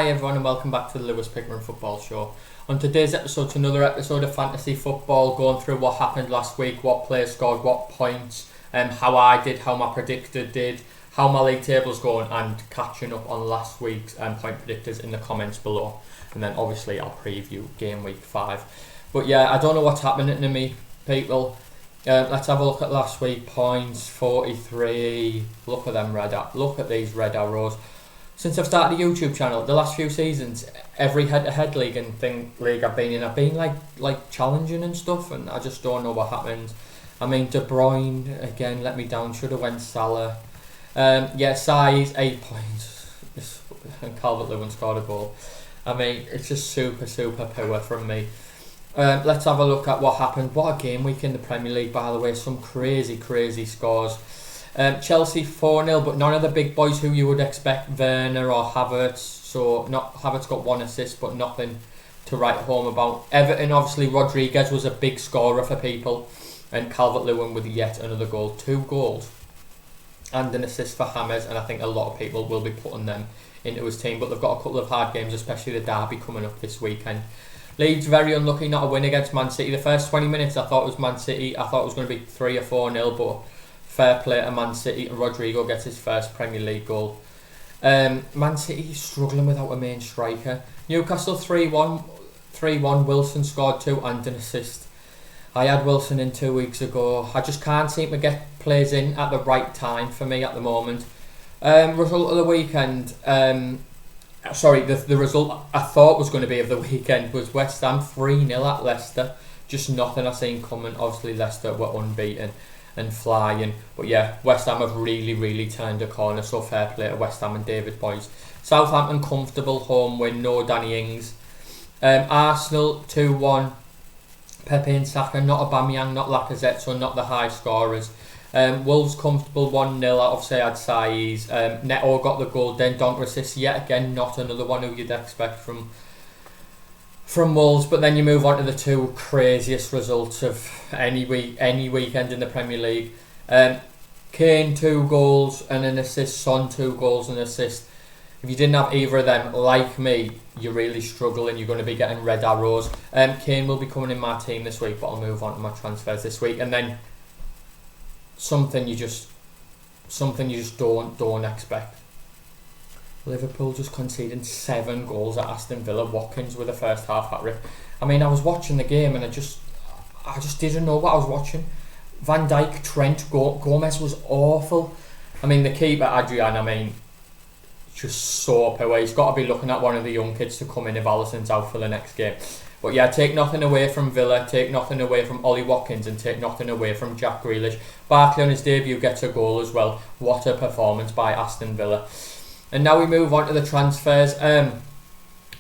everyone and welcome back to the Lewis Pickman Football Show. On today's episode, it's another episode of Fantasy Football, going through what happened last week, what players scored, what points, how I did, how my predictor did, how my league table's going, and catching up on last week's point predictors in the comments below. And then obviously I'll preview game week 5. But yeah, I don't know what's happening to me, people. Let's have a look at last week. Points 43. Look at them look at these red arrows. Since I've started a YouTube channel, the last few seasons, every head-to-head league and league I've been in, I've been like challenging and stuff, and I just don't know what happens. I mean, De Bruyne again let me down. Should have went Salah. Size 8 points. And Calvert-Lewin scored a goal. I mean, it's just super poor from me. Let's have a look at what happened. What a game week in the Premier League, by the way. Some crazy scores. Chelsea 4-0, but none of the big boys who you would expect, Werner or Havertz. So Havertz got 1 assist, but nothing to write home about. Everton, obviously, Rodriguez was a big scorer for people, and Calvert-Lewin with yet another goal. 2 goals and an assist for James, and I think a lot of people will be putting them into his team, but they've got a couple of hard games, especially the derby coming up this weekend. Leeds very unlucky not to win against Man City. The first 20 minutes I thought it was Man City. I thought it was going to be 3 or 4-0, but fair play to Man City, and Rodrigo gets his first Premier League goal. Man City struggling without a main striker. Newcastle 3-1. Wilson scored 2 and an assist. I had Wilson in 2 weeks ago. I just can't seem to get players in at the right time for me at the moment. Result of the weekend. The result I thought was going to be of the weekend was West Ham 3-0 at Leicester. Just nothing I seen coming. Obviously Leicester were unbeaten and flying, but yeah, West Ham have really turned a corner, so fair play to West Ham and David Boyes. Southampton comfortable home win, no Danny Ings. Arsenal 2-1. Pepe and Saka, not Aubameyang, not Lacazette, so not the high scorers. Wolves comfortable 1-0. Obviously I had Saiz. Neto got the goal, then Donker assist, yet again not another one who you'd expect from Wolves. But then you move on to the 2 craziest results of any weekend in the Premier League. Kane 2 goals and an assist, Son 2 goals and an assist. If you didn't have either of them, like me, you're really struggling. You're going to be getting red arrows. Kane will be coming in my team this week, but I'll move on to my transfers this week. And then something you just don't expect. Liverpool just conceding 7 goals at Aston Villa. Watkins with a first half hat-trick. I mean, I was watching the game and I just didn't know what I was watching. Van Dijk, Trent, Gomez was awful. I mean, the keeper Adrian, I mean, just so poor. He's got to be looking at one of the young kids to come in if Alisson's out for the next game. But yeah, take nothing away from Villa, take nothing away from Ollie Watkins, and take nothing away from Jack Grealish. Barkley on his debut gets a goal as well. What a performance by Aston Villa. And now we move on to the transfers. I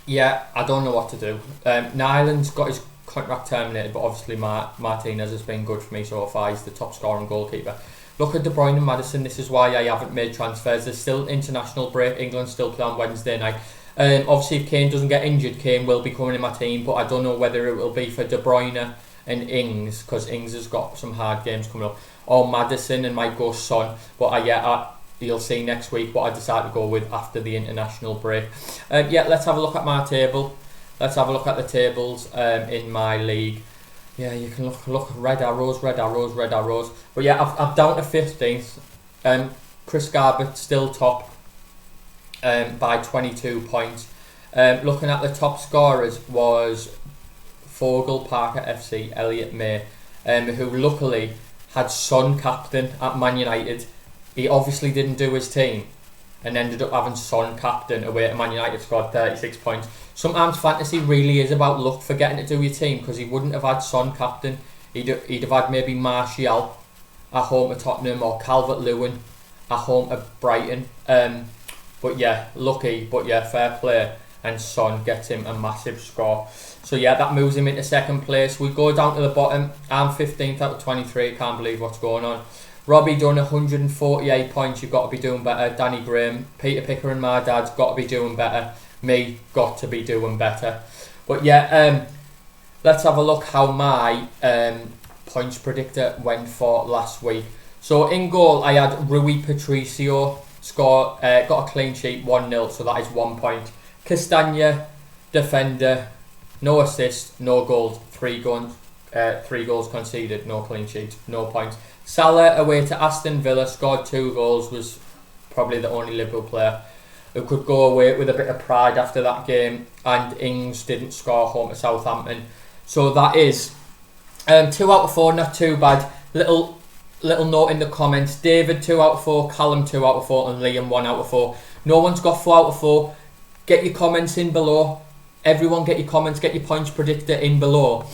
don't know what to do. Nyland's got his contract terminated, but obviously Martinez has been good for me so far. He's the top scoring goalkeeper. Look at De Bruyne and Maddison. This is why I haven't made transfers. There's still international break. England still play on Wednesday night. Obviously, if Kane doesn't get injured, Kane will be coming in my team, but I don't know whether it will be for De Bruyne and Ings, because Ings has got some hard games coming up, or Maddison and might go Son. But you'll see next week what I decide to go with after the international break. Let's have a look at my table. Let's have a look at the tables in my league. Yeah, you can look red arrows. But yeah, I'm down to 15th. Chris Garbett still top by 22 points. Looking at the top scorers was Fogel, Parker FC, Elliot May, who luckily had Son captain at Man United. He obviously didn't do his team and ended up having Son captain away at Man United, scored 36 points. Sometimes fantasy really is about luck for getting to do your team, because he wouldn't have had Son captain. He'd have had maybe Martial at home at Tottenham, or Calvert-Lewin at home at Brighton. But yeah, lucky, but yeah, fair play. And Son gets him a massive score. So yeah, that moves him into second place. We go down to the bottom. I'm 15th out of 23. Can't believe what's going on. Robbie done 148 points. You've got to be doing better. Danny Graham, Peter Picker and my dad's got to be doing better. Me, got to be doing better. But yeah, let's have a look how my points predictor went for last week. So in goal, I had Rui Patricio got a clean sheet, 1-0, so that is 1 point. Castagna, defender, no assist, no goals, 3 goals conceded, no clean sheets, no points. Salah away to Aston Villa, scored 2 goals, was probably the only Liverpool player who could go away with a bit of pride after that game, and Ings didn't score home to Southampton. So that is 2 out of 4, not too bad. Little note in the comments: David 2 out of 4, Callum 2 out of 4, and Liam 1 out of 4. No one's got 4 out of 4. Get your comments in below. Everyone get your comments, get your points predictor in below.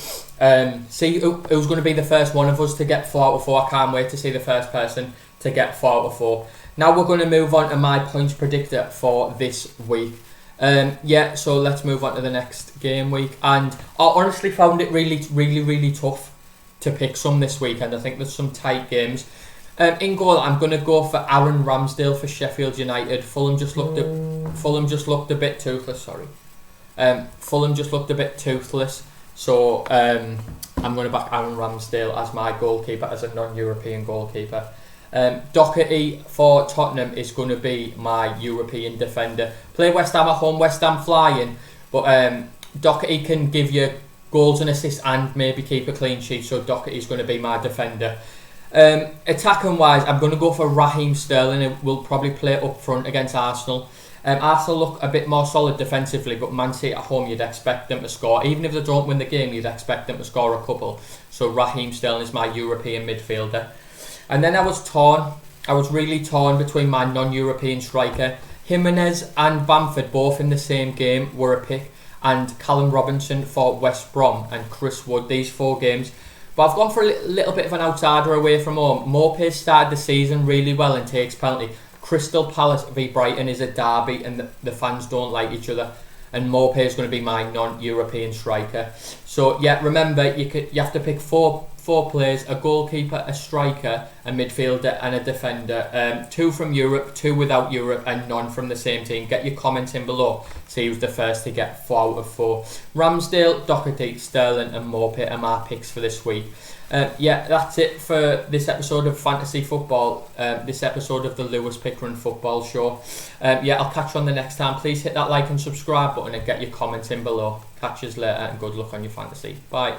See who's going to be the first one of us to get 4 out of 4. I can't wait to see the first person to get 4 out of 4. Now we're going to move on to my points predictor for this week. So let's move on to the next game week. And I honestly found it really tough to pick some this weekend. I think there's some tight games. In goal, I'm going to go for Aaron Ramsdale for Sheffield United. Fulham just looked a bit toothless. Fulham just looked a bit toothless. So I'm going to back Aaron Ramsdale as my goalkeeper, as a non-European goalkeeper. Doherty for Tottenham is going to be my European defender. Play West Ham at home, West Ham flying, but Doherty can give you goals and assists and maybe keep a clean sheet, so Doherty is going to be my defender. Attacking wise, I'm going to go for Raheem Sterling, who will probably play up front against Arsenal. Arsenal look a bit more solid defensively, but Man City at home, you'd expect them to score. Even if they don't win the game, you'd expect them to score a couple. So Raheem Sterling is my European midfielder. And then I was really torn between my non-European striker. Jimenez and Bamford, both in the same game, were a pick, and Callum Robinson for West Brom and Chris Wood, these 4 games. But I've gone for a little bit of an outsider away from home. Maupay started the season really well and takes penalty. Crystal Palace v Brighton is a derby, and the fans don't like each other. And Maupay is going to be my non-European striker. So yeah, remember you have to pick four players: a goalkeeper, a striker, a midfielder, and a defender. 2 from Europe, 2 without Europe, and none from the same team. Get your comments in below. See who's the first to get 4 out of 4. Ramsdale, Doherty, Sterling, and Maupay are my picks for this week. That's it for this episode of Fantasy Football, this episode of the Lewis Pickering Football Show. I'll catch you on the next time. Please hit that like and subscribe button and get your comments in below. Catch you later, and good luck on your fantasy. Bye.